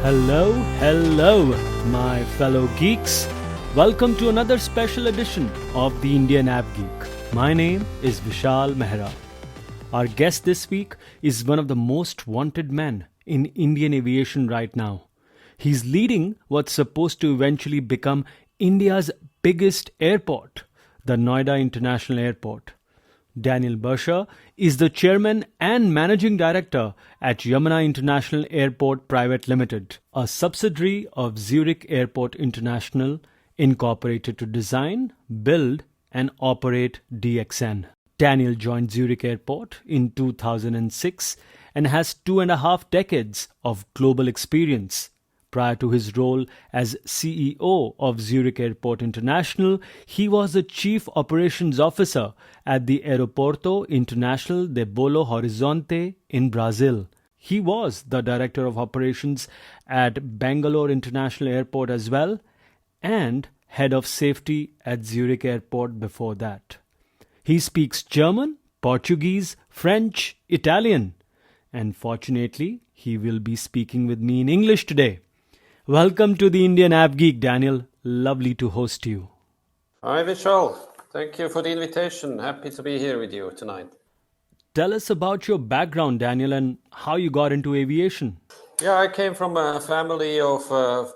Hello, my fellow geeks. Welcome to another special edition of the Indian App Geek. My name is Vishal Mehra. Our guest this week is one of the most wanted men in Indian aviation right now. He's leading what's supposed to eventually become India's biggest airport, the Noida International Airport. Daniel Bircher is the chairman and managing director at Yamuna International Airport Private Limited, a subsidiary of Zurich Airport International, incorporated to design, build, and operate DXN. Daniel joined Zurich Airport in 2006 and has 2.5 decades of global experience. Prior to his role as CEO of Zurich Airport International, he was the Chief Operations Officer at the Aeroporto Internacional de Belo Horizonte in Brazil. He was the Director of Operations at Bangalore International Airport as well, and Head of Safety at Zurich Airport before that. He speaks German, Portuguese, French, Italian, and fortunately, he will be speaking with me in English today. Welcome to the Indian App Geek, Daniel. Lovely to host you. Hi, Vishal. Thank you for the invitation. Happy to be here with you tonight. Tell us about your background, Daniel, and how you got into aviation. Yeah, I came from a family of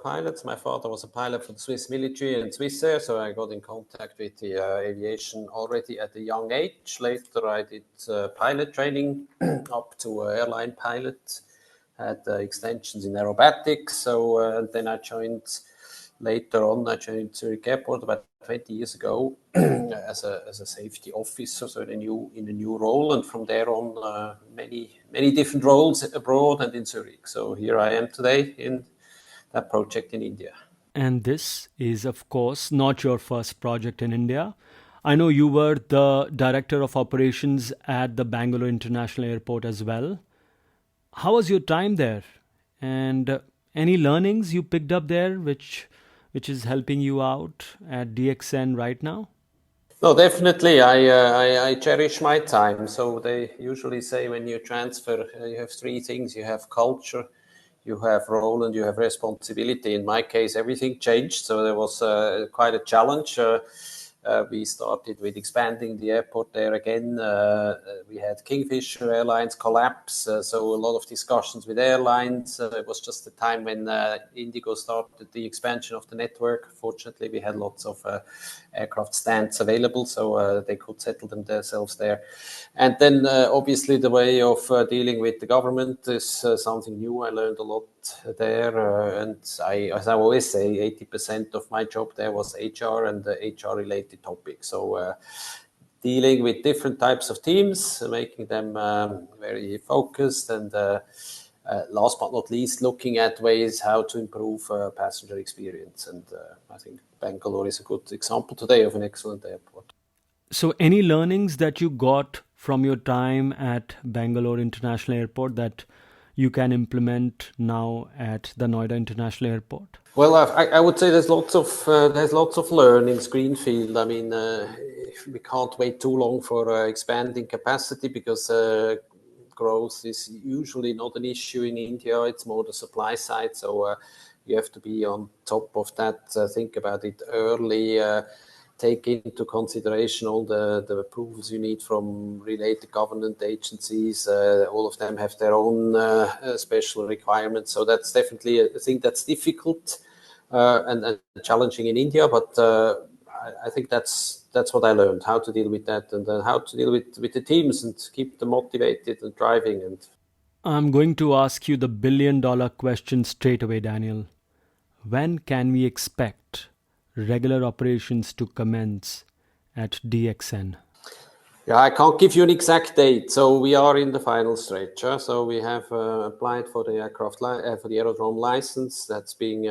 pilots. My father was a pilot for the Swiss military and Swissair, so I got in contact with the aviation already at a young age. Later, I did pilot training up to airline pilot. Had extensions in aerobatics, so and then I joined Zurich Airport about 20 years ago as a safety officer, so in a new role, and from there on many different roles abroad and in Zurich. So here I am today in that project in India. And this is, of course, not your first project in India. I know you were the Director of Operations at the Bangalore International Airport as well. How was your time there? And any learnings you picked up there which is helping you out at DXN right now? No, definitely. I cherish my time. So they usually say when you transfer, you have three things. You have culture, you have role, and you have responsibility. In my case, everything changed. So there was quite a challenge. We started with expanding the airport there again. We had Kingfisher Airlines collapse, so a lot of discussions with airlines. It was just the time when Indigo started the expansion of the network. Fortunately, we had lots of aircraft stands available, so they could settle themselves there. And then, obviously, the way of dealing with the government is something new. I learned a lot there, and as I always say, 80% of my job there was HR and HR-related topics. So dealing with different types of teams, making them very focused, and last but not least, looking at ways how to improve passenger experience. And I think Bangalore is a good example today of an excellent airport. So any learnings that you got from your time at Bangalore International Airport that you can implement now at the Noida International Airport? Well, I would say there's lots of learnings, greenfield. I mean, we can't wait too long for expanding capacity because growth is usually not an issue in India. It's more the supply side. So you have to be on top of that, think about it early, take into consideration all the approvals you need from related government agencies. All of them have their own special requirements. So that's definitely a thing that's difficult and challenging in India. But I think that's what I learned, how to deal with that, and how to deal with the teams and keep them motivated and driving. And I'm going to ask you the billion-dollar question straight away, Daniel. When can we expect regular operations to commence at DXN? Yeah, I can't give you an exact date. So we are in the final stage. So we have applied for the for the aerodrome license. That's being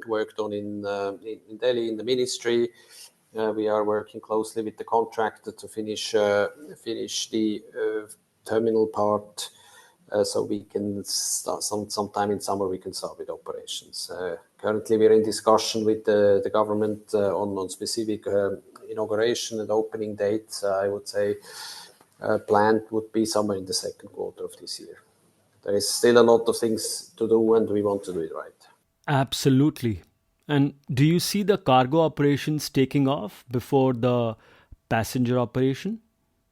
worked on in Delhi in the ministry. We are working closely with the contractor to finish the terminal part. So we can start sometime in summer. We can start with operations. Currently, we're in discussion with the government on specific inauguration and opening dates. I would say planned would be somewhere in the second quarter of this year. there is still a lot of things to do, and we want to do it right. Absolutely. And do you see the cargo operations taking off before the passenger operation?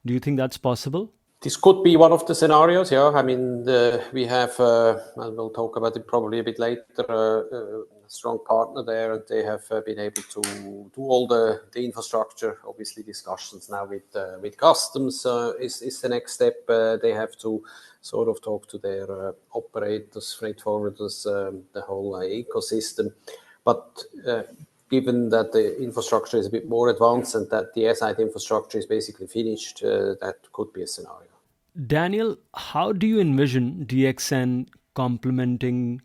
Do you think that's possible? This could be one of the scenarios, yeah. I mean, we have, and we'll talk about it probably a bit later, a strong partner there, and they have been able to do all the infrastructure. Obviously, discussions now with customs is the next step. They have to sort of talk to their operators, freight forwarders, the whole ecosystem. But given that the infrastructure is a bit more advanced and that the airside infrastructure is basically finished, that could be a scenario. Daniel, how do you envision DXN complementing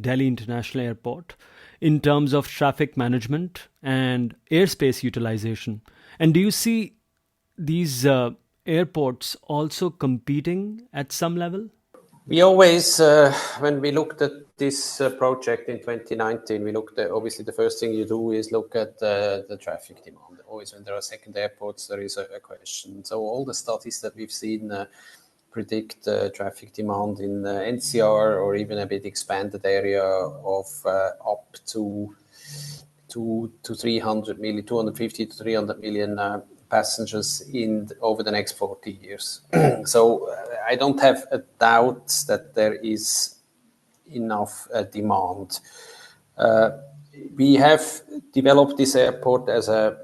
Delhi International Airport in terms of traffic management and airspace utilization? And do you see these airports also competing at some level? We always, when we looked at this project in 2019, we looked at, obviously, the first thing you do is look at the traffic demand. Always when there are second airports, there is a question. So all the studies that we've seen predict traffic demand in NCR or even a bit expanded area of up to 300 million, 250 to 300 million passengers over the next 40 years. So I don't have a doubt that there is enough demand. We have developed this airport as a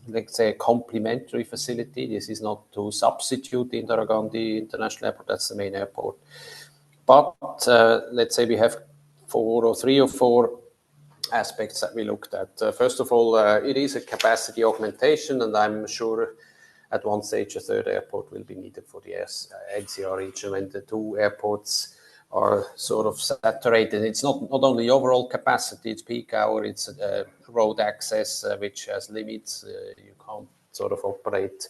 let's say a complementary facility. This is not to substitute the Indira Gandhi International Airport. That's the main airport. But let's say we have three or four aspects that we looked at. First of all, it is a capacity augmentation, and I'm sure at one stage a third airport will be needed for the NCR region when the two airports are sort of saturated. It's not only overall capacity, it's peak hour, it's road access, which has limits. You can't sort of operate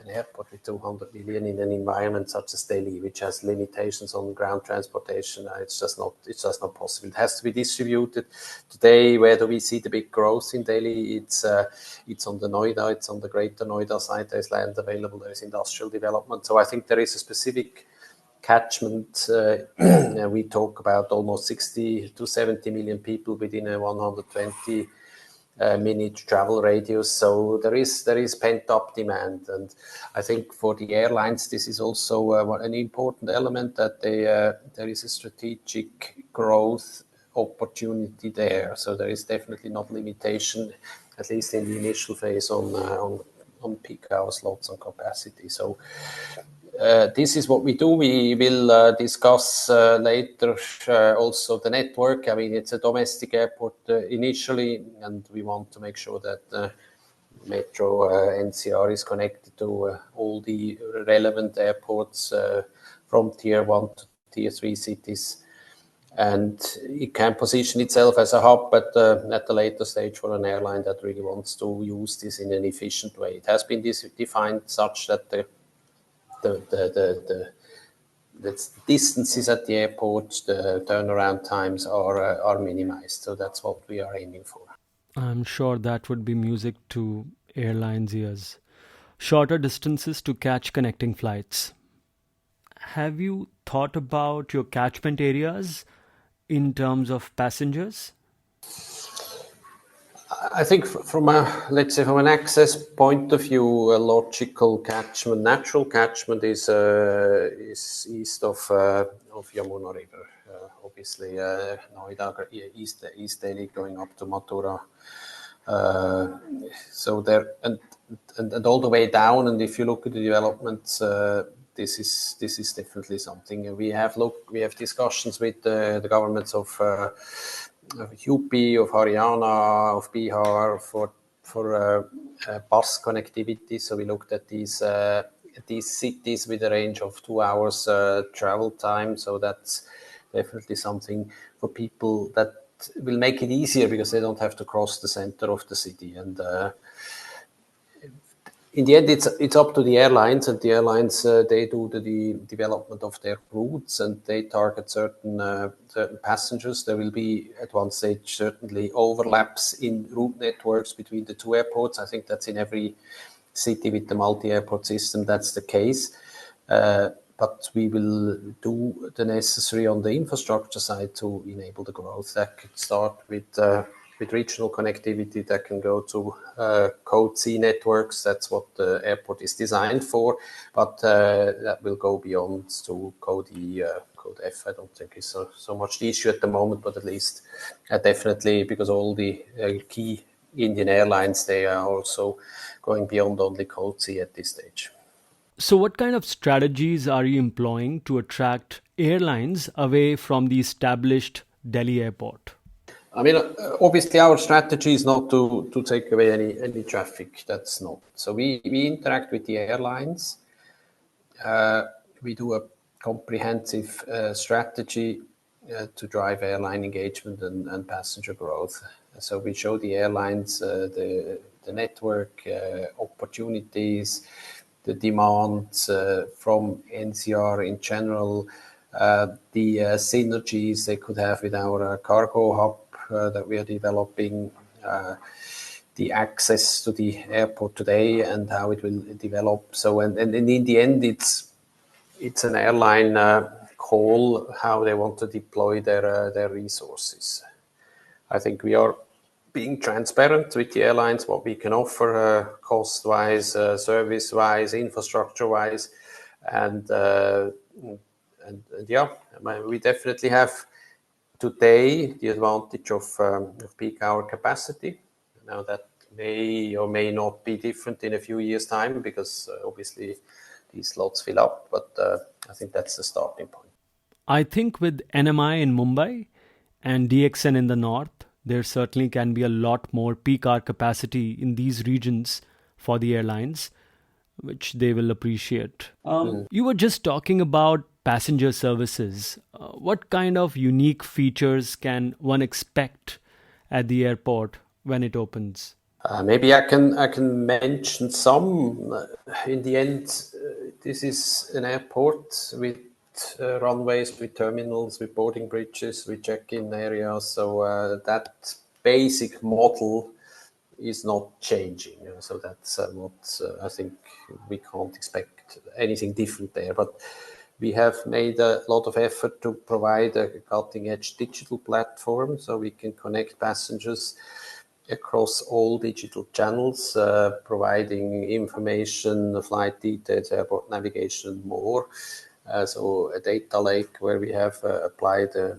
an airport with 200 million in an environment such as Delhi, which has limitations on ground transportation. It's just not possible. It has to be distributed. Today, where do we see the big growth in Delhi? It's on the Noida, it's on the greater Noida side. There's land available, there's industrial development. So I think there is a specific catchment. We talk about almost 60 to 70 million people within a 120 minute travel radius. So there is pent up demand, and I think for the airlines this is also an important element, that there is a strategic growth opportunity there. So there is definitely not limitation, at least in the initial phase, on peak hour slots and capacity. So this is what we do. We will discuss later also the network. I mean, it's a domestic airport initially, and we want to make sure that Metro NCR is connected to all the relevant airports from Tier 1 to Tier 3 cities. And it can position itself as a hub, but at a later stage for an airline that really wants to use this in an efficient way. It has been defined such that the distances at the airport, the turnaround times are minimized. So that's what we are aiming for. I'm sure that would be music to airlines' ears. Shorter distances to catch connecting flights. Have you thought about your catchment areas in terms of passengers? I think from an access point of view, a logical catchment, natural catchment is east of Yamuna River. Obviously, Noida, East Delhi, going up to Mathura. So there and all the way down. And if you look at the developments, this is definitely something we have discussions with the governments of UP, of Haryana, of Bihar for bus connectivity. So we looked at these cities with a range of 2 hours travel time. So that's definitely something for people that will make it easier, because they don't have to cross the center of the city. And in the end, it's up to the airlines, and the airlines they do the development of their routes, and they target certain passengers. There will be at one stage certainly overlaps in route networks between the two airports. I think that's in every city with the multi-airport system. That's the case. but we will do the necessary on the infrastructure side to enable the growth. That could start with regional connectivity that can go to Code C networks. That's what the airport is designed for, but that will go beyond to Code E, Code F. I don't think is so much the issue at the moment, but at least definitely, because all the key Indian airlines, they are also going beyond only Code C at this stage. So, what kind of strategies are you employing to attract airlines away from the established Delhi airport? I mean, obviously, our strategy is not to take away any traffic. That's not. So we interact with the airlines. We do a comprehensive strategy to drive airline engagement and passenger growth. So we show the airlines the network opportunities, the demands from NCR in general, the synergies they could have with our cargo hub that we are developing, the access to the airport today and how it will develop. So, and in the end, it's an airline call how they want to deploy their resources. I think we are being transparent with the airlines, what we can offer cost-wise, service-wise, infrastructure-wise, and yeah, we definitely have today the advantage of peak hour capacity. Now that may or may not be different in a few years' time because obviously these slots fill up, but I think that's the starting point. I think with NMI in Mumbai and DXN in the north, there certainly can be a lot more peak hour capacity in these regions for the airlines, which they will appreciate. You were just talking about passenger services. What kind of unique features can one expect at the airport when it opens? Maybe I can mention some. In the end, this is an airport with runways, with terminals, with boarding bridges, with check-in areas. So that basic model is not changing. So that's what I think we can't expect anything different there. But we have made a lot of effort to provide a cutting-edge digital platform so we can connect passengers across all digital channels, providing information, flight details, airport navigation, and more. So a data lake where we have applied a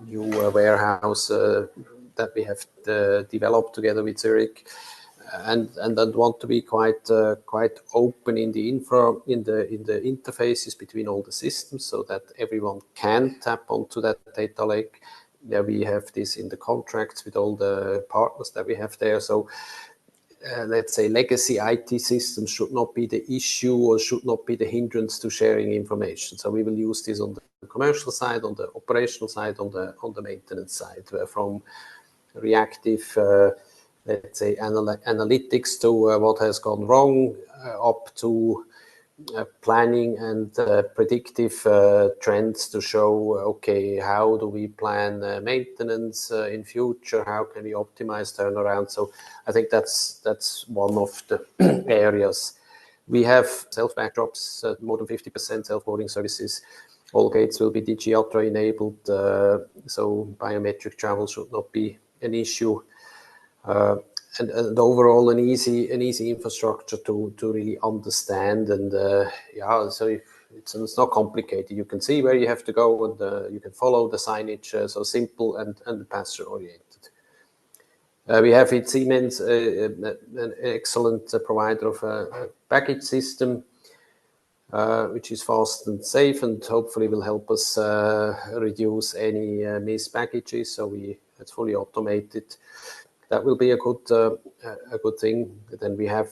new warehouse that we have developed together with Zurich, and want to be quite open in the interfaces between all the systems so that everyone can tap onto that data lake. Yeah, we have this in the contracts with all the partners that we have there. So let's say legacy IT systems should not be the issue or should not be the hindrance to sharing information. So we will use this on the commercial side, on the operational side, on the maintenance side, from reactive, let's say, analytics to what has gone wrong, up to planning and predictive trends to show, okay, how do we plan maintenance in future? How can we optimize turnaround? So I think that's one of the areas. We have self-backdrops, more than 50% self-boarding services. All gates will be DigiUltra enabled, so biometric travel should not be an issue. And overall an easy infrastructure to really understand, and so it's not complicated. You can see where you have to go, and you can follow the signage. So simple and passenger oriented. We have at Siemens an excellent provider of a package system, which is fast and safe, and hopefully will help us reduce any missed packages. So it's fully automated. That will be a good thing. Then we have,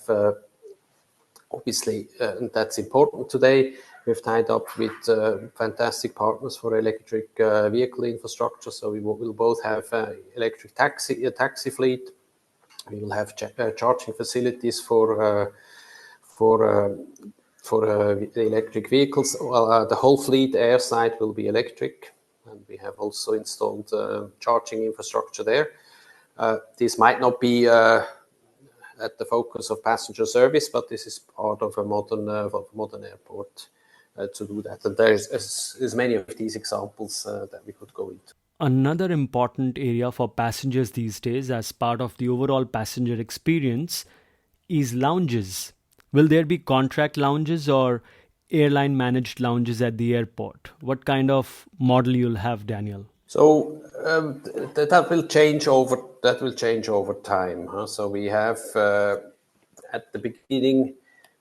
obviously, and that's important today, we've tied up with fantastic partners for electric vehicle infrastructure. So we will both have electric taxi fleet. We will have charging facilities for the electric vehicles. The whole fleet airside will be electric, and we have also installed charging infrastructure there. This might not be at the focus of passenger service, but this is part of a modern airport. to do that. And there's as many of these examples that we could go into. Another important area for passengers these days, as part of the overall passenger experience, is lounges. Will there be contract lounges or airline managed lounges at the airport? What kind of model you'll have, Daniel? So that will change over time. Huh? So we have at the beginning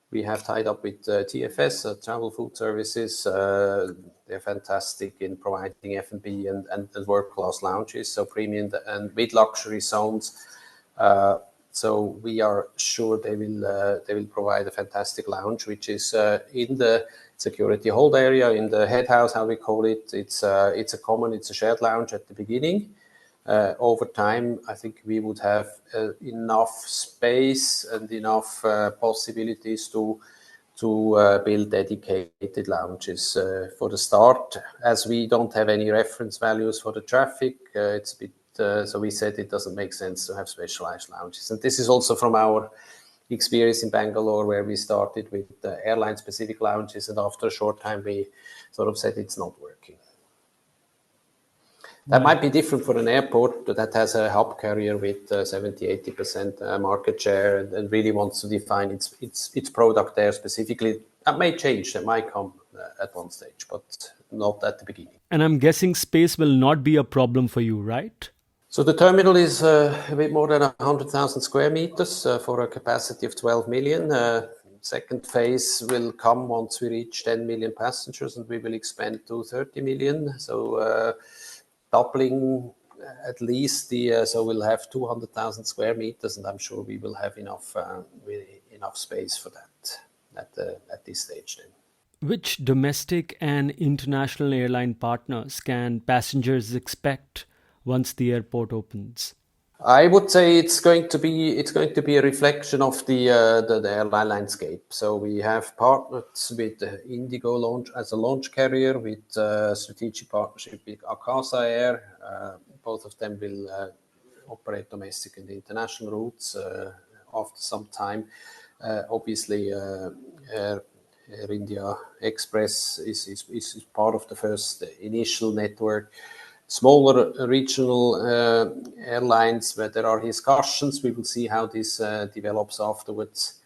we have tied up with TFS, Travel Food Services. They're fantastic in providing F&B and world-class lounges, so premium and mid-luxury zones. So we are sure they will provide a fantastic lounge, which is in the security hold area, in the head house, how we call it. It's a shared lounge at the beginning. Over time, I think we would have enough space and enough possibilities to build dedicated lounges for the start. As we don't have any reference values for the traffic, it's a bit. So we said it doesn't make sense to have specialized lounges. And this is also from our experience in Bangalore, where we started with airline-specific lounges, and after a short time, we sort of said it's not working. That might be different for an airport that has a hub carrier with 70-80% market share and really wants to define its product there specifically. That may change. That might come at one stage, but not at the beginning. And I'm guessing space will not be a problem for you, right? So the terminal is a bit more than 100,000 square meters for a capacity of 12 million. Second phase will come once we reach 10 million passengers, and we will expand to 30 million. So doubling at least so we'll have 200,000 square meters, and I'm sure we will have enough space for that at this stage then. Which domestic and international airline partners can passengers expect once the airport opens? I would say it's going to be a reflection of the airline landscape. So we have partnered with Indigo launch as a launch carrier, with strategic partnership with Akasa Air. Both of them will operate domestic and international routes after some time. Obviously, Air India Express is part of the first initial network. Smaller regional airlines where there are discussions, we will see how this develops afterwards.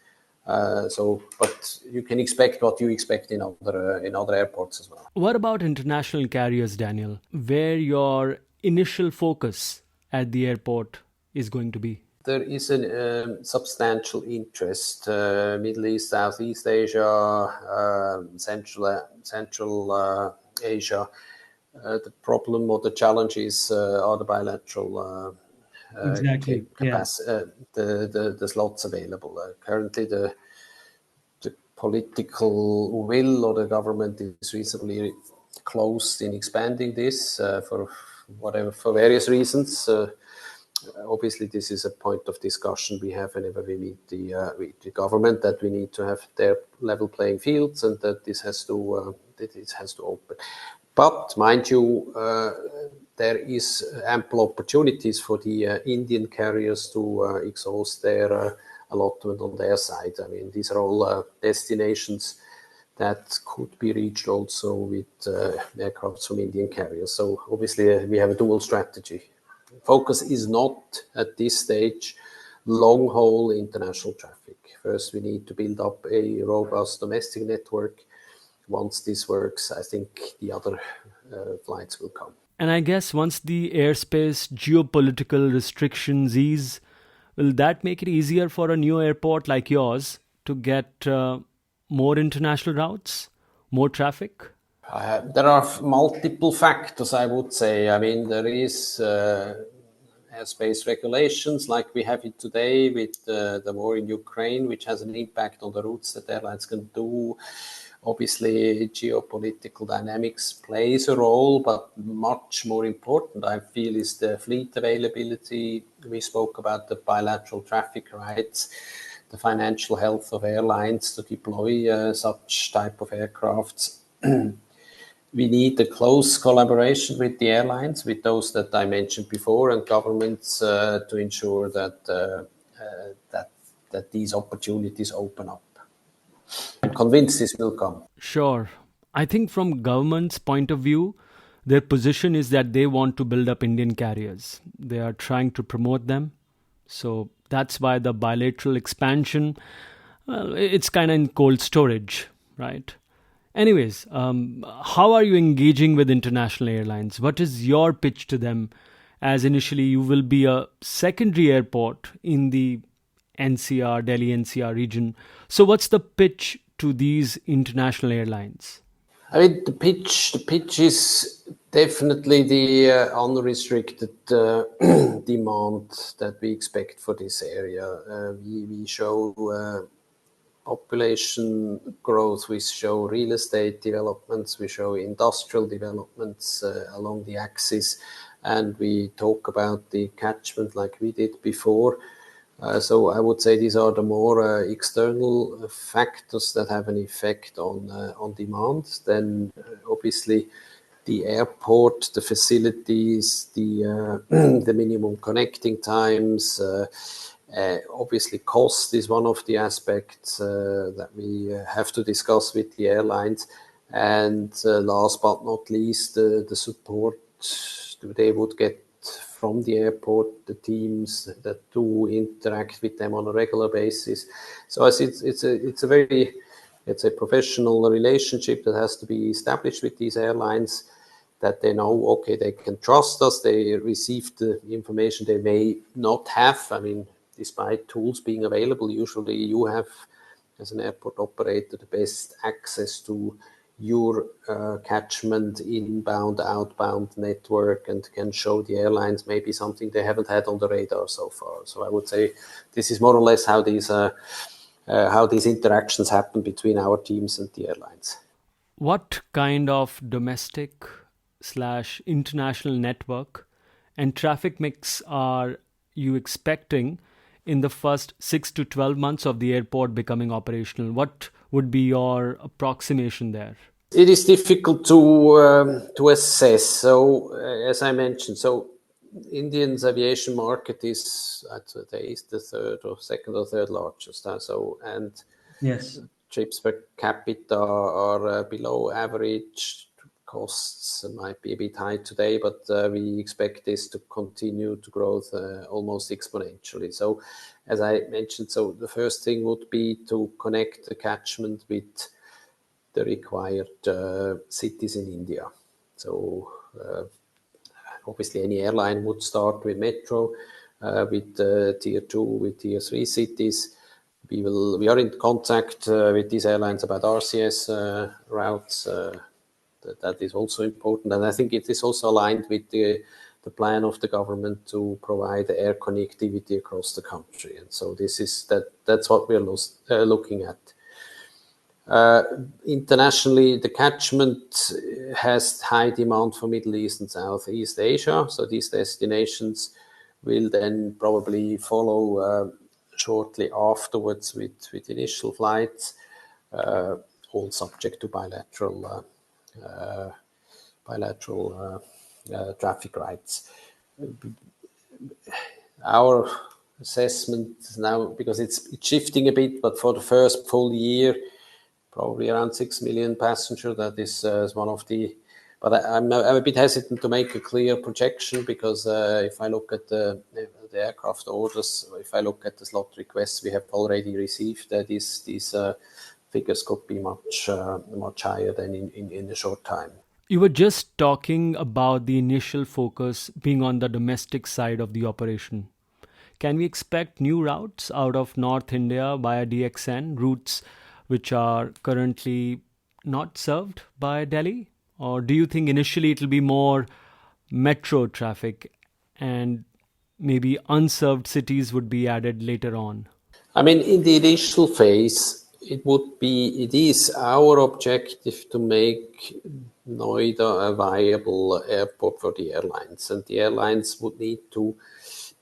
But you can expect what you expect in other airports as well. What about international carriers, Daniel? Where your initial focus at the airport is going to be? There is a substantial interest. Middle East, Southeast Asia, Central Asia. The problem or the challenges are the bilateral capacity, the slots available. Currently, the political will or the government is reasonably closed in expanding this for various reasons. Obviously, this is a point of discussion we have whenever we meet the government, that we need to have their level playing fields and that this has to open. But mind you, there is ample opportunities for the Indian carriers to exhaust their allotment on their side. I mean, these are all destinations that could be reached also with aircraft from Indian carriers. So obviously, we have a dual strategy. Focus is not at this stage long-haul international traffic. First, we need to build up a robust domestic network. Once this works, I think the other flights will come. And I guess once the airspace geopolitical restrictions ease, will that make it easier for a new airport like yours to get more international routes, more traffic? There are multiple factors, I would say. I mean, there is airspace regulations like we have it today with the war in Ukraine, which has an impact on the routes that airlines can do. Obviously, geopolitical dynamics plays a role, but much more important, I feel, is the fleet availability. We spoke about the bilateral traffic rights, the financial health of airlines to deploy such type of aircrafts. We need a close collaboration with the airlines, with those that I mentioned before, and governments to ensure that these opportunities open up. I'm convinced this will come. Sure. I think from government's point of view, their position is that they want to build up Indian carriers. They are trying to promote them. So that's why the bilateral expansion, well, it's kind of in cold storage, right? Anyways, how are you engaging with international airlines? What is your pitch to them? As initially you will be a secondary airport in the NCR, Delhi NCR region. So what's the pitch to these international airlines? I mean, the pitch is definitely the unrestricted demand that we expect for this area. We show population growth, we show real estate developments, we show industrial developments along the axis, and we talk about the catchment like we did before. So I would say these are the more external factors that have an effect on demand. Then obviously the airport, the facilities, the the minimum connecting times. Obviously, cost is one of the aspects that we have to discuss with the airlines. And last but not least, the support they would get from the airport, the teams that do interact with them on a regular basis. So I see it's a very professional relationship that has to be established with these airlines, that they know, okay, they can trust us. They receive the information they may not have. I mean, despite tools being available, usually you have, as an airport operator, the best access to your catchment, inbound, outbound network, and can show the airlines maybe something they haven't had on the radar so far. So I would say this is more or less how these interactions happen between our teams and the airlines. What kind of domestic slash international network and traffic mix are you expecting in the first 6 to 12 months of the airport becoming operational? What would be your approximation there? It is difficult to assess. So as I mentioned, so Indian's aviation market is at today the third or second or third largest. So and Yes. trips per capita are below average. Costs might be a bit high today, but we expect this to continue to grow almost exponentially. So, as I mentioned, so the first thing would be to connect the catchment with the required cities in India. So, obviously, any airline would start with metro, with tier 2, with tier 3 cities. We are in contact with these airlines about RCS routes. That is also important, and I think it is also aligned with the plan of the government to provide air connectivity across the country. And so that's what we're looking at. Internationally, the catchment has high demand for Middle East and Southeast Asia. So these destinations will then probably follow shortly afterwards with initial flights, all subject to bilateral traffic rights. Our assessment now, because it's shifting a bit, but for the first full year, probably around 6 million passengers. That is one of the. But I'm a bit hesitant to make a clear projection, because if I look at the aircraft orders, if I look at the slot requests we have already received, these figures could be much higher than in a short time. You were just talking about the initial focus being on the domestic side of the operation. Can we expect new routes out of North India via DXN, routes which are currently not served by Delhi? Or do you think initially it will be more metro traffic and maybe unserved cities would be added later on? I mean, in the initial phase, it is our objective to make Noida a viable airport for the airlines. And the airlines would need to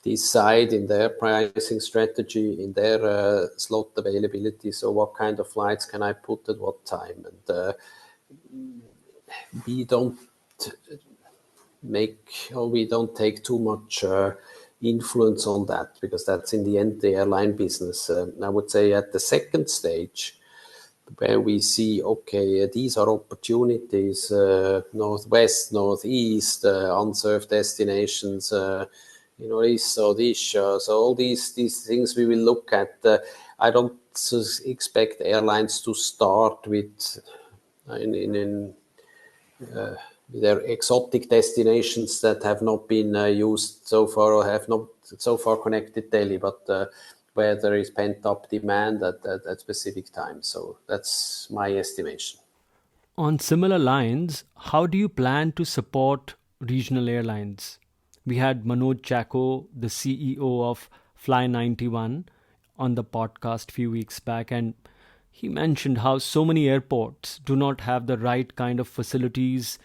decide in their pricing strategy, in their slot availability. So what kind of flights can I put at what time? And we don't take too much influence on that, because that's in the end the airline business. I would say at the second stage, where we see, okay, these are opportunities, northwest, northeast, unserved destinations, east, southeast. So all these things we will look at. I don't expect airlines to start with in their exotic destinations that have not been used so far or have not so far connected Delhi, but where there is pent-up demand at specific times. So that's my estimation. On similar lines, how do you plan to support regional airlines? We had Manoj Chako, the CEO of Fly 91, on the podcast few weeks back, and he mentioned how so many airports do not have the right kind of facilities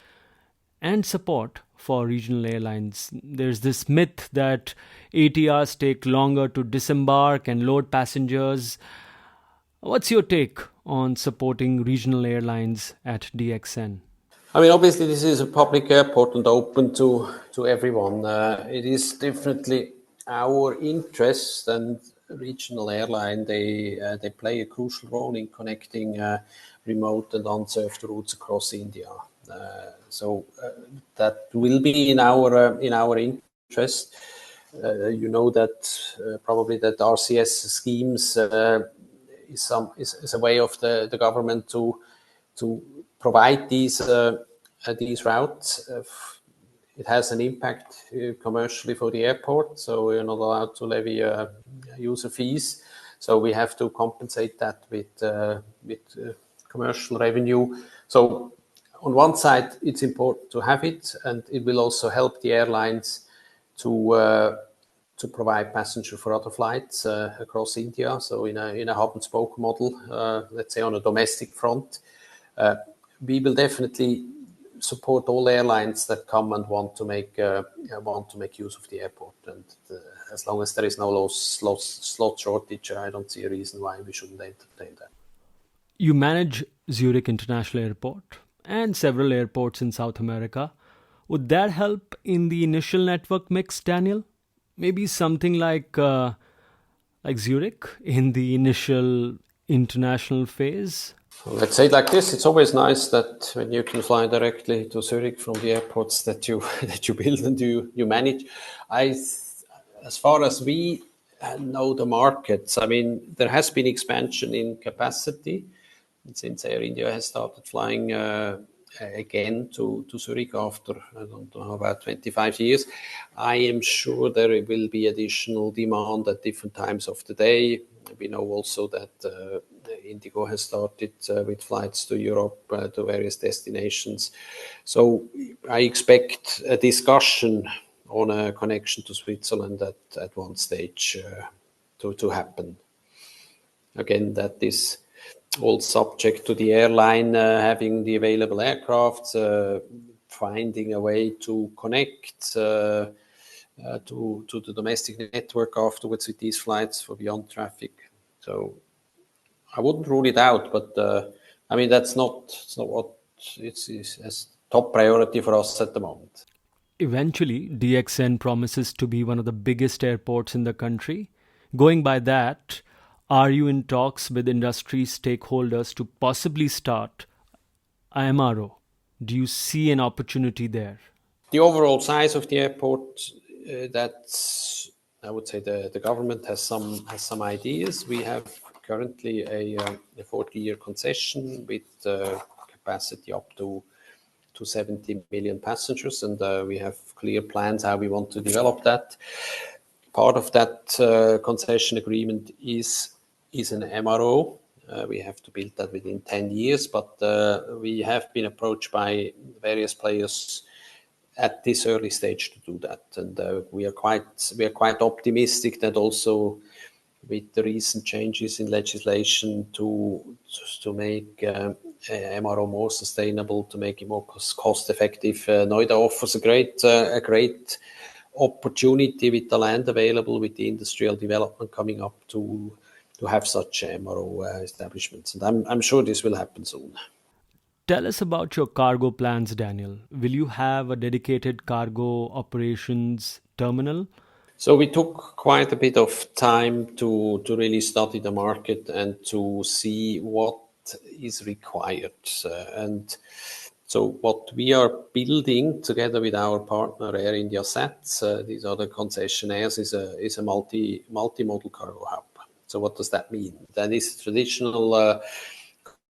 and support for regional airlines. There's this myth that ATRs take longer to disembark and load passengers. What's your take on supporting regional airlines at DXN? I mean, obviously, this is a public airport and open to everyone. It is definitely our interest, and regional airline they play a crucial role in connecting remote and unserved routes across India. That will be in our interest. You know that probably that RCS schemes is a way of the government to provide these routes. It has an impact commercially for the airport, so we're not allowed to levy user fees. So we have to compensate that with commercial revenue. So on one side, it's important to have it, and it will also help the airlines to provide passenger for other flights across India. So in a hub and spoke model, let's say on a domestic front, we will definitely support all airlines that come and want to make use of the airport. And as long as there is no slot shortage, I don't see a reason why we shouldn't entertain that. You manage Zurich International Airport and several airports in South America. Would that help in the initial network mix, Daniel? Maybe something like Zurich in the initial international phase? Let's say it like this: it's always nice that when you can fly directly to Zurich from the airports that you that you build and you manage. As far as we know the markets, I mean, there has been expansion in capacity since Air India has started flying again to Zurich after, I don't know, about 25 years. I am sure there will be additional demand at different times of the day. We know also that Indigo has started with flights to Europe, to various destinations. So I expect a discussion on a connection to Switzerland at one stage to happen. Again, that is all subject to the airline having the available aircraft, finding a way to connect to the domestic network afterwards with these flights for beyond traffic. So I wouldn't rule it out, but I mean, it's not what it's as top priority for us at the moment. Eventually, DXN promises to be one of the biggest airports in the country. Going by that, are you in talks with industry stakeholders to possibly start a MRO? Do you see an opportunity there? The overall size of the airport, that's, I would say, the government has some ideas. We have currently a 40-year concession with capacity up to 70 million passengers, and we have clear plans how we want to develop that. Part of that concession agreement is an MRO. We have to build that within 10 years, but we have been approached by various players at this early stage to do that, and we are quite optimistic that also with the recent changes in legislation to make MRO more sustainable, to make it more cost effective, Noida offers a great opportunity with the land available, with the industrial development coming up to have such MRO establishments, and I'm sure this will happen soon. Tell us about your cargo plans, Daniel. Will you have a dedicated cargo operations terminal? So we took quite a bit of time to really study the market and to see what is required. And so what we are building together with our partner Air India Sats, these are the concessionaires, is a multi-modal cargo hub. So what does that mean? That is a traditional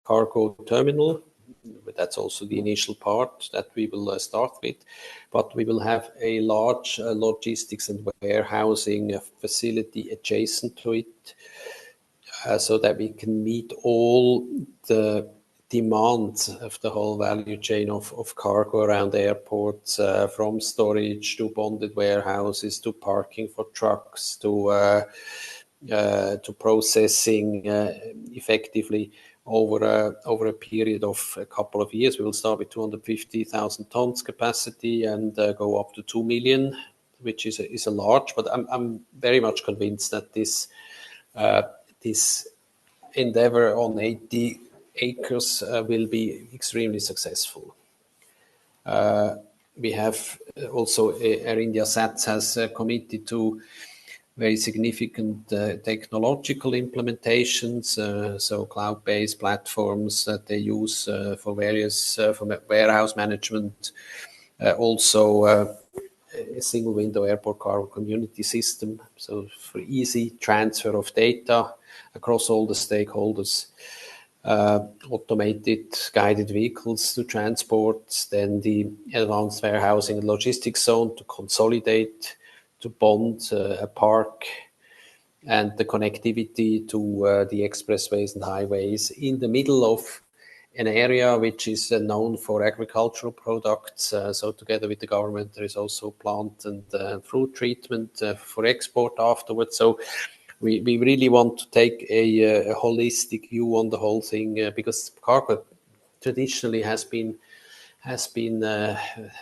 cargo terminal. That's also the initial part that we will start with. But we will have a large logistics and warehousing facility adjacent to it, so that we can meet all the demands of the whole value chain of cargo around airports, from storage to bonded warehouses to parking for trucks to processing effectively over a period of a couple of years. We will start with 250,000 tons capacity and go up to 2 million, which is a large. But I'm very much convinced that this endeavor on 80 acres will be extremely successful. We have also Air India Sats has committed to very significant technological implementations, so cloud-based platforms that they use for various for warehouse management, also a single window airport cargo community system, so for easy transfer of data across all the stakeholders, automated guided vehicles to transport, then the advanced warehousing and logistics zone to consolidate, to bond a park, and the connectivity to the expressways and highways in the middle of an area which is known for agricultural products. So together with the government, there is also plant and fruit treatment for export afterwards. So we really want to take a holistic view on the whole thing, because cargo traditionally has been a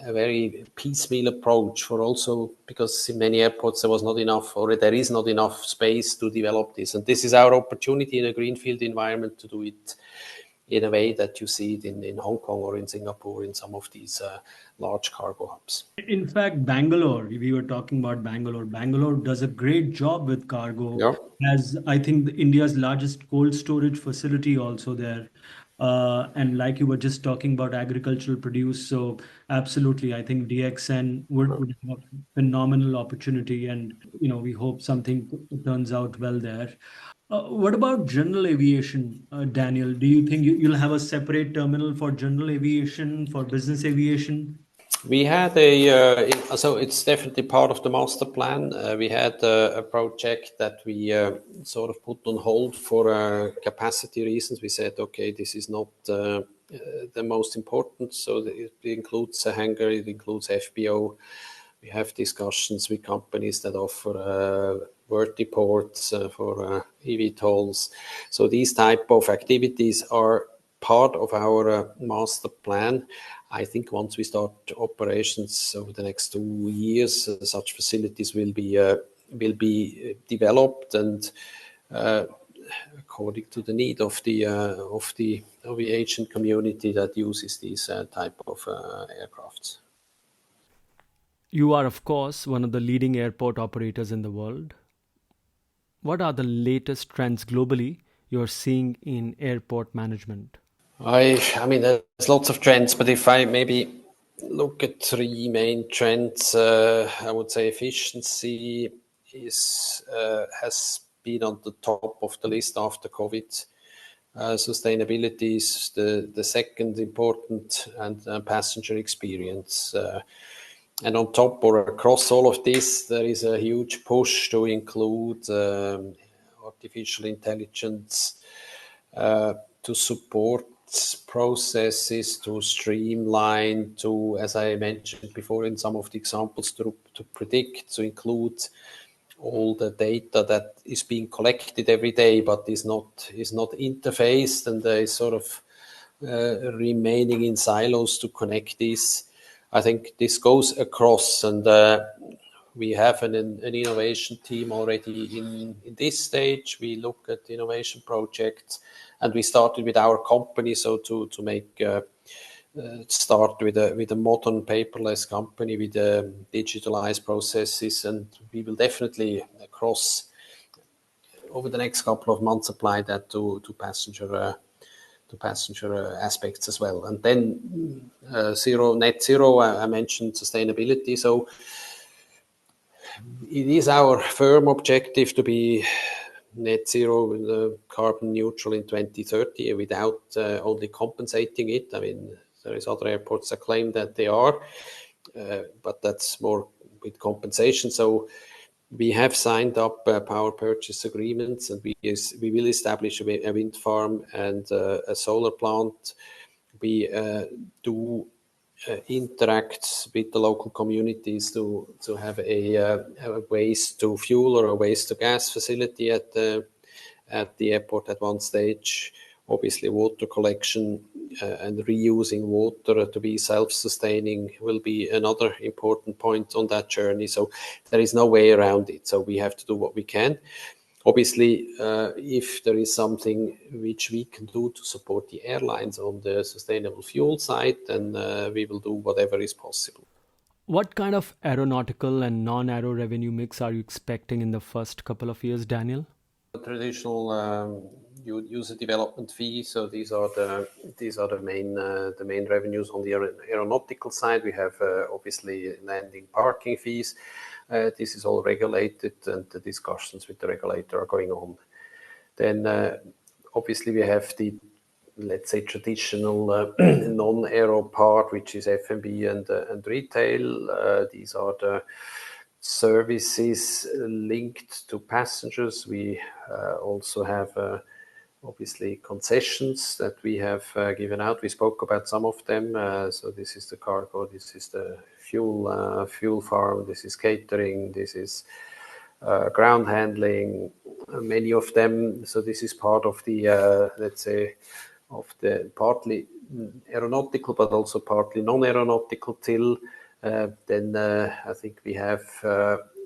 very piecemeal approach, for also because in many airports there was not enough, or there is not enough space to develop this. And this is our opportunity in a greenfield environment to do it in a way that you see it in Hong Kong or in Singapore, in some of these large cargo hubs. In fact, Bangalore, we were talking about Bangalore. Bangalore does a great job with cargo, Yeah. as I think India's largest cold storage facility also there. And like you were just talking about agricultural produce, so absolutely, I think DXN would have a phenomenal opportunity, and we hope something turns out well there. What about general aviation, Daniel? Do you think you'll have a separate terminal for general aviation, for business aviation? We had so it's definitely part of the master plan. We had a project that we sort of put on hold for capacity reasons. We said, okay, this is not the most important. So it includes a hangar, it includes FBO. We have discussions with companies that offer vertiports for eVTOLs. So these type of activities are part of our master plan. I think once we start operations over the next 2 years, such facilities will be developed and according to the need of the aviation community that uses these type of aircrafts. You are, of course, one of the leading airport operators in the world. What are the latest trends globally you're seeing in airport management? I mean, there's lots of trends, but if I maybe look at three main trends, I would say efficiency has been on the top of the list after COVID. Sustainability is the second important, and passenger experience. And on top or across all of this, there is a huge push to include artificial intelligence to support processes, to streamline, to, as I mentioned before in some of the examples, to predict, to include all the data that is being collected every day, but is not interfaced and is sort of remaining in silos to connect this. I think this goes across, and we have an innovation team already in this stage. We look at innovation projects, and we started with our company, so to make start with a modern paperless company with digitalized processes, and we will definitely across over the next couple of months apply that to passenger passenger aspects as well. And then net zero, I mentioned sustainability. So it is our firm objective to be net zero, carbon neutral in 2030 without only compensating it. I mean, there is other airports that claim that they are, but that's more with compensation. So we have signed up power purchase agreements, and we will establish a wind farm and a solar plant. We do interact with the local communities to have a waste to fuel or a waste to gas facility at the airport at one stage. Obviously, water collection and reusing water to be self-sustaining will be another important point on that journey. So there is no way around it. So we have to do what we can. Obviously, if there is something which we can do to support the airlines on the sustainable fuel side, then we will do whatever is possible. What kind of aeronautical and non-aero revenue mix are you expecting in the first couple of years, Daniel? Traditional user development fees. So these are the main revenues on the aeronautical side. We have obviously landing parking fees. This is all regulated, and the discussions with the regulator are going on. Then obviously we have the, let's say, traditional non-aero part, which is F&B and retail. These are the services linked to passengers. We also have obviously concessions that we have given out. We spoke about some of them. So this is the cargo, this is the fuel farm, this is catering, this is ground handling, many of them. So this is part of the, let's say, of the partly aeronautical, but also partly non-aeronautical till. Then I think we have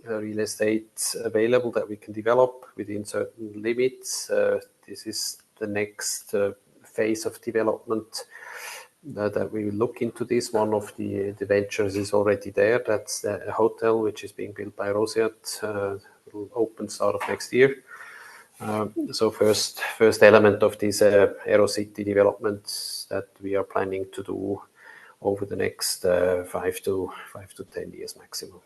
real estate available that we can develop within certain limits. This is the next phase of development that we will look into this. One of the ventures is already there. That's a hotel which is being built by Rosiat. Will open start of next year. So first element of this AeroCity development that we are planning to do over the next 5 to 10 years maximum.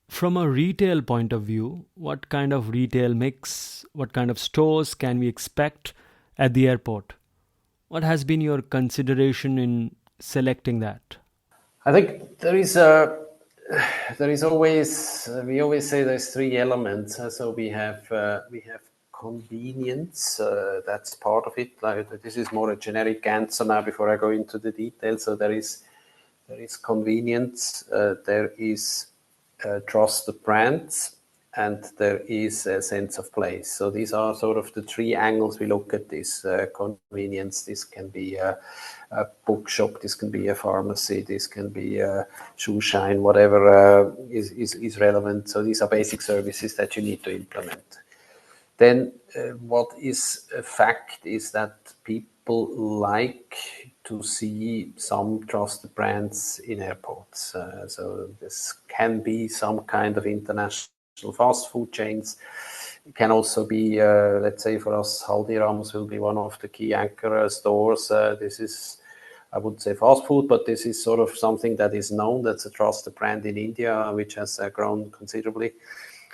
From a retail point of view, what kind of retail mix, what kind of stores can we expect at the airport? What has been your consideration in selecting that? I think there is always, we always say there's three elements. So we have convenience, that's part of it. This is more a generic answer now before I go into the details. So there is convenience, there is trusted brands, and there is a sense of place. So these are sort of the three angles we look at this. Convenience, this can be a bookshop, this can be a pharmacy, this can be a shoe shine, whatever is relevant. So these are basic services that you need to implement. Then what is a fact is that people like to see some trusted brands in airports. So this can be some kind of international fast food chains. It can also be, let's say for us, Haldiram's will be one of the key anchor stores. This is, I wouldn't say fast food, but this is sort of something that is known. That's a trusted brand in India, which has grown considerably.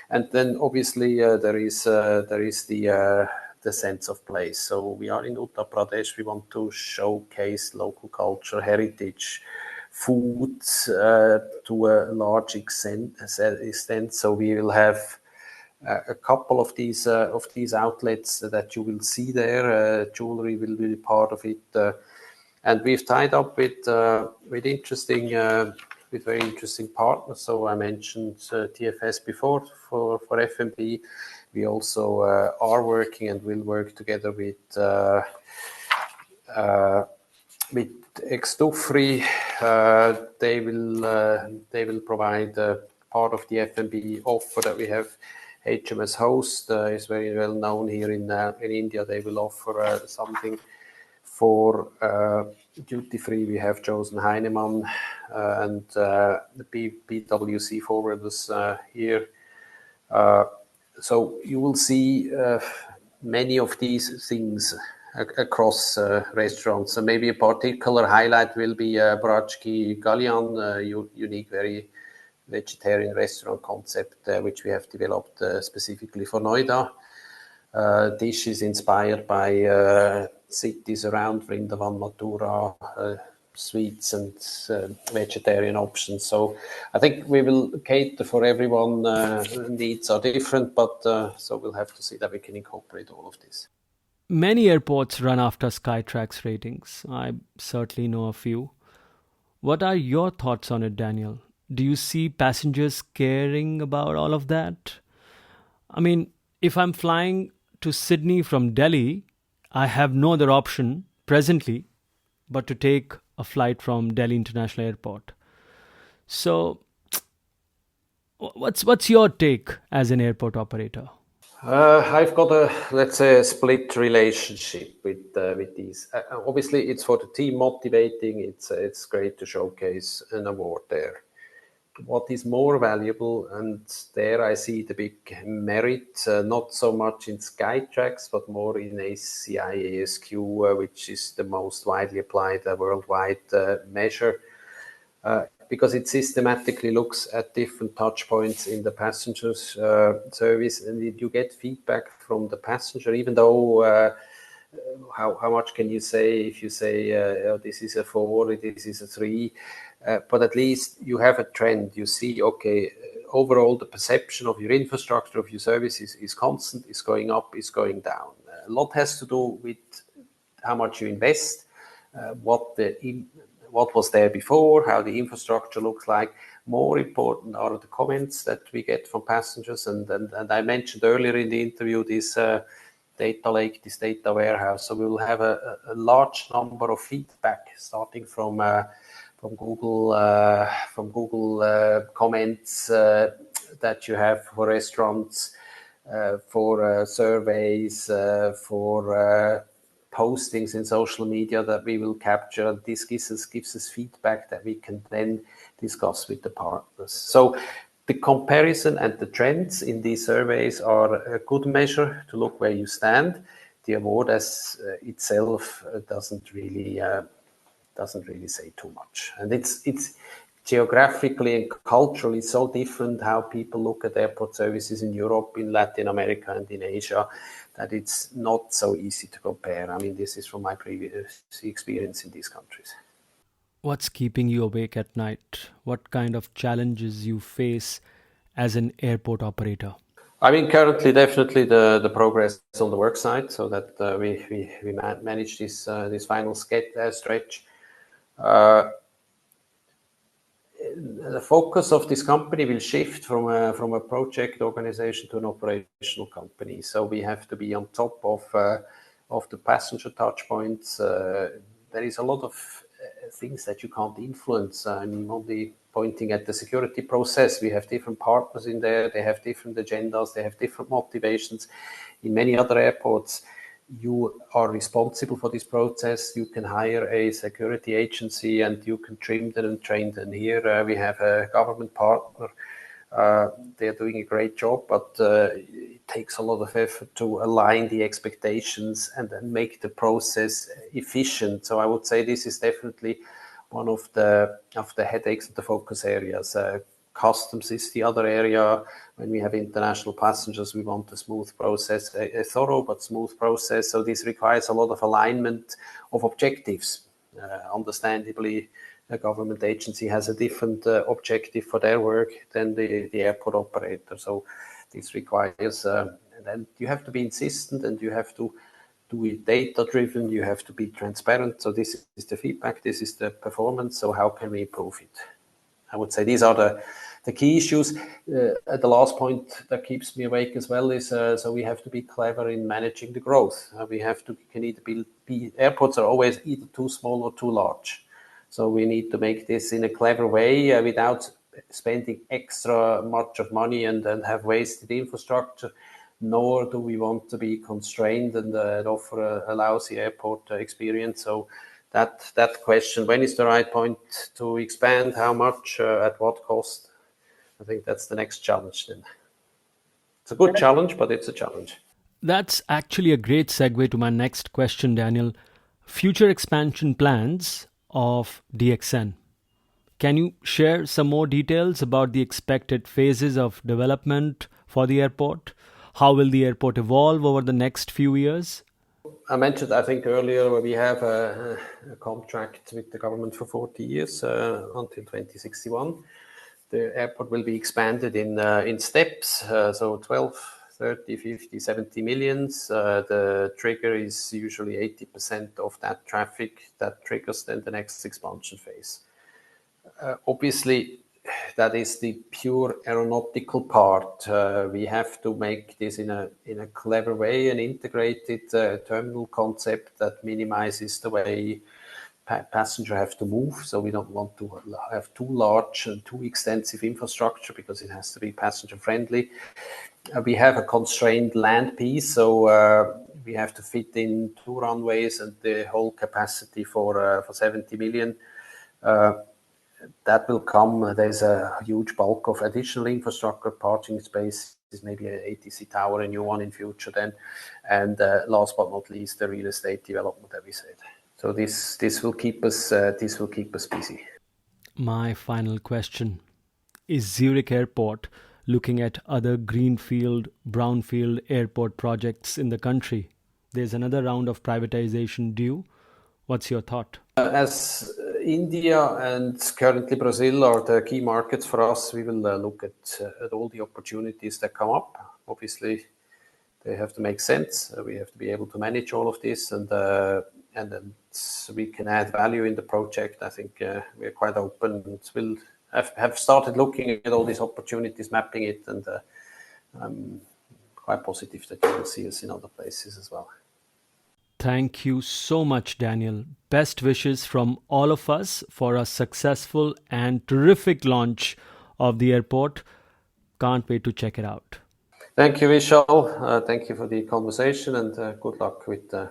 And then obviously there is the sense of place. So we are in Uttar Pradesh. We want to showcase local culture, heritage, food to a large extent. So we will have a couple of these outlets that you will see there. Jewelry will be part of it, and we've tied up with very interesting partners. So I mentioned TFS before for F&B. We also are working and will work together with Ex-Dufry. They will provide part of the F&B offer that we have. HMS Host is very well known here in India. They will offer something for duty free. We have chosen Heinemann and the PwC forwarders here. So you will see many of these things across restaurants. So maybe a particular highlight will be Braczki Galian, unique, very vegetarian restaurant concept, which we have developed specifically for Noida. Dish is inspired by cities around Vrindavan, Mathura, sweets and vegetarian options. So I think we will cater for everyone. Needs are different, but so we'll have to see that we can incorporate all of this. Many airports run after Skytrax ratings. I certainly know a few. What are your thoughts on it, Daniel? Do you see passengers caring about all of that? I mean, if I'm flying to Sydney from Delhi, I have no other option presently but to take a flight from Delhi International Airport. So, what's your take as an airport operator? I've got let's say, a split relationship with these. Obviously, it's for the team motivating. It's great to showcase an award there. What is more valuable, and there I see the big merit, not so much in Skytrax, but more in ACI ASQ, which is the most widely applied worldwide measure. Because it systematically looks at different touch points in the passenger's service, and you get feedback from the passenger, even though how much can you say if you say oh, this is a 4, this is a 3, but at least you have a trend. You see, okay, overall the perception of your infrastructure, of your services is constant, is going up, is going down. A lot has to do with how much you invest, what was there before, how the infrastructure looks like. More important are the comments that we get from passengers. And I mentioned earlier in the interview this data lake, this data warehouse. So we will have a large number of feedback starting from Google comments that you have for restaurants, for surveys, for postings in social media that we will capture. This gives us feedback that we can then discuss with the partners. So the comparison and the trends in these surveys are a good measure to look where you stand. The award as itself doesn't really say too much, and it's geographically and culturally so different how people look at airport services in Europe, in Latin America, and in Asia, that it's not so easy to compare. I mean, this is from my previous experience in these countries. What's keeping you awake at night? What kind of challenges you face as an airport operator? I mean, currently, definitely the progress on the work side, so that we manage this final stretch. The focus of this company will shift from a project organization to an operational company. So we have to be on top of the passenger touch points. There is a lot of things that you can't influence. I'm only pointing at the security process. We have different partners in there. They have different agendas. They have different motivations. In many other airports, you are responsible for this process. You can hire a security agency and you can trim them and train them. Here we have a government partner. They're doing a great job, but it takes a lot of effort to align the expectations and then make the process efficient. So I would say this is definitely one of the headaches and the focus areas. Customs is the other area. When we have international passengers, we want a smooth process, a thorough but smooth process. So this requires a lot of alignment of objectives. Understandably, a government agency has a different objective for their work than the airport operator. So this requires, and you have to be insistent and you have to do it data-driven, you have to be transparent. So this is the feedback, this is the performance. So how can we improve it? I would say these are the key issues. The last point that keeps me awake as well is so we have to be clever in managing the growth. Can either be airports are always either too small or too large. So we need to make this in a clever way without spending extra much of money and have wasted infrastructure. Nor do we want to be constrained and offer a lousy airport experience. So that question, when is the right point to expand, how much, at what cost? I think that's the next challenge then. It's a good challenge, but it's a challenge. That's actually a great segue to my next question, Daniel. Future expansion plans of DXN. Can you share some more details about the expected phases of development for the airport? How will the airport evolve over the next few years? I mentioned, I think earlier, where we have a contract with the government for 40 years until 2061. The airport will be expanded in steps, so 12, 30, 50, 70 millions. The trigger is usually 80% of that traffic that triggers then the next expansion phase. Obviously, that is the pure aeronautical part. We have to make this in a clever way, an integrated terminal concept that minimizes the way passenger have to move. So we don't want to have too large and too extensive infrastructure because it has to be passenger friendly. We have a constrained land piece, so we have to fit in 2 runways and the whole capacity for 70 million. That will come. There's a huge bulk of additional infrastructure, parking space is maybe an ATC tower, a new one in future then, and last but not least, the real estate development that we said. So this will keep us busy. My final question. Is Zurich Airport looking at other greenfield, brownfield airport projects in the country? There's another round of privatization due. What's your thought? As India and currently Brazil are the key markets for us, we will look at all the opportunities that come up. Obviously, they have to make sense. We have to be able to manage all of this, and then we can add value in the project. I think we are quite open and will have started looking at all these opportunities, mapping it, and I'm quite positive that you will see us in other places as well. Thank you so much, Daniel. Best wishes from all of us for a successful and terrific launch of the airport. Can't wait to check it out. Thank you, Vishal. Thank you for the conversation, and good luck with the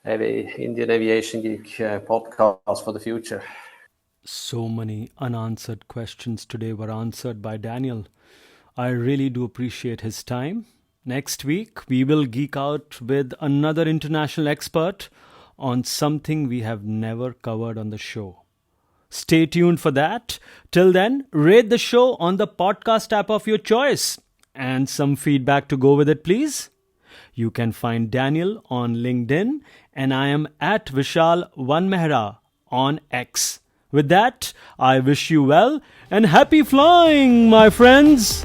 Indian Aviation Geek podcast for the future. So many unanswered questions today were answered by Daniel. I really do appreciate his time. Next week, we will geek out with another international expert on something we have never covered on the show. Stay tuned for that. Till then, rate the show on the podcast app of your choice and some feedback to go with it, please. You can find Daniel on LinkedIn, and I am at Vishal Mehra on X. With that, I wish you well and happy flying, my friends.